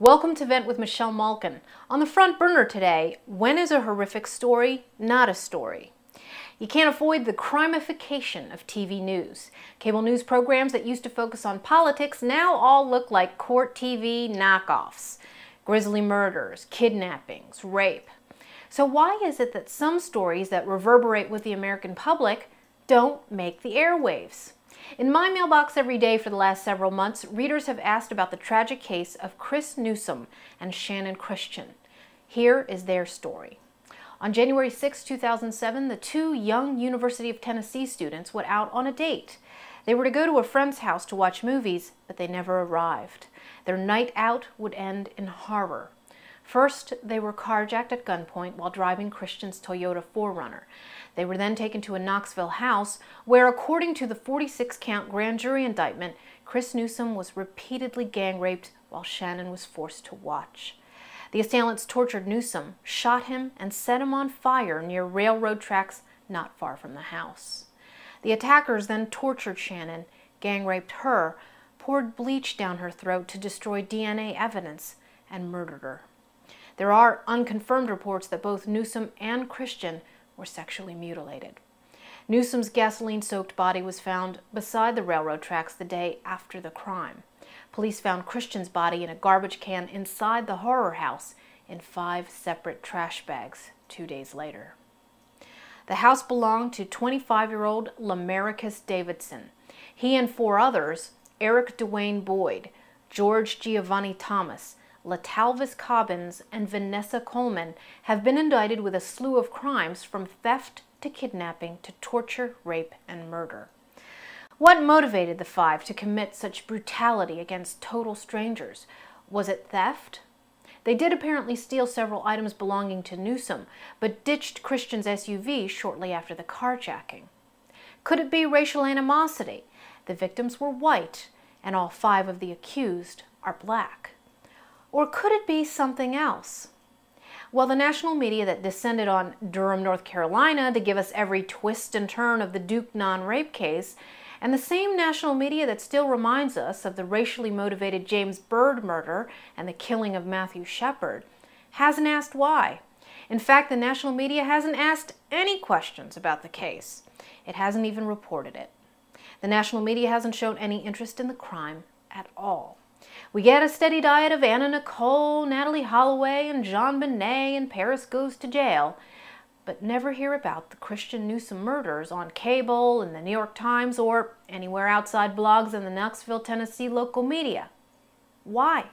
Welcome to Vent with Michelle Malkin. On the front burner today, when is a horrific story not a story? You can't avoid the crimification of TV news. Cable news programs that used to focus on politics now all look like court TV knockoffs. Grisly murders, kidnappings, rape. So why is it that some stories that reverberate with the American public don't make the airwaves? In my mailbox every day for the last several months, readers have asked about the tragic case of Chris-Newsom and Shannon Christian. Here is their story. On January 6, 2007, the two young University of Tennessee students went out on a date. They were to go to a friend's house to watch movies, but they never arrived. Their night out would end in horror. First, they were carjacked at gunpoint while driving Christian's Toyota 4Runner. They were then taken to a Knoxville house where, according to the 46-count grand jury indictment, Chris-Newsom was repeatedly gang raped while Shannon was forced to watch. The assailants tortured Newsom, shot him, and set him on fire near railroad tracks not far from the house. The attackers then tortured Shannon, gang raped her, poured bleach down her throat to destroy DNA evidence, and murdered her. There are unconfirmed reports that both Newsom and Christian were sexually mutilated. Newsom's gasoline-soaked body was found beside the railroad tracks the day after the crime. Police found Christian's body in a garbage can inside the horror house in 5 separate trash bags 2 days later. The house belonged to 25-year-old Lamaricus Davidson. He and 4 others, Eric Dwayne Boyd, George Giovanni Thomas, Latalvis Cobbins, and Vanessa Coleman, have been indicted with a slew of crimes from theft to kidnapping to torture, rape, and murder. What motivated the 5 to commit such brutality against total strangers? Was it theft? They did apparently steal several items belonging to Newsom, but ditched Christian's SUV shortly after the carjacking. Could it be racial animosity? The victims were white, and all 5 of the accused are black. Or could it be something else? Well, the national media that descended on Durham, North Carolina to give us every twist and turn of the Duke non-rape case, and the same national media that still reminds us of the racially motivated James Byrd murder and the killing of Matthew Shepard, hasn't asked why. In fact, the national media hasn't asked any questions about the case. It hasn't even reported it. The national media hasn't shown any interest in the crime at all. We get a steady diet of Anna Nicole, Natalie Holloway, and John Bonet, and Paris Goes to Jail, but never hear about the Christian-Newsom murders on cable, in the New York Times, or anywhere outside blogs in the Knoxville, Tennessee local media. Why?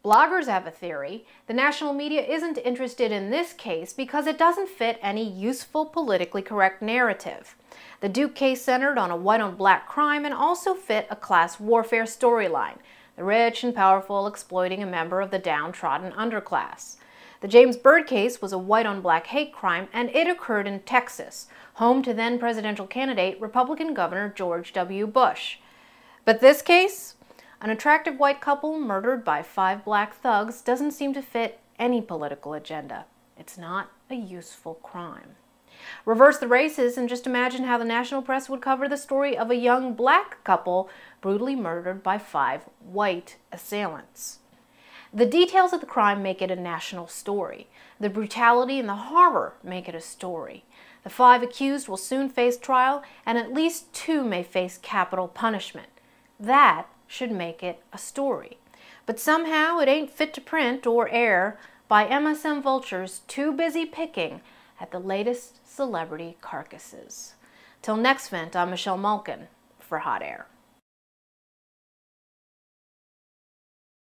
Bloggers have a theory. The national media isn't interested in this case because it doesn't fit any useful, politically correct narrative. The Duke case centered on a white-on-black crime and also fit a class warfare storyline, the rich and powerful exploiting a member of the downtrodden underclass. The James Byrd case was a white-on-black hate crime, and it occurred in Texas, home to then presidential candidate Republican Governor George W. Bush. But this case, an attractive white couple murdered by 5 black thugs, doesn't seem to fit any political agenda. It's not a useful crime. Reverse the races and just imagine how the national press would cover the story of a young black couple brutally murdered by 5 white assailants. The details of the crime make it a national story. The brutality and the horror make it a story. The 5 accused will soon face trial, and at least 2 may face capital punishment. That should make it a story. But somehow it ain't fit to print or air by MSM vultures too busy picking at the latest celebrity carcasses. Till next Vent, I'm Michelle Malkin for Hot Air.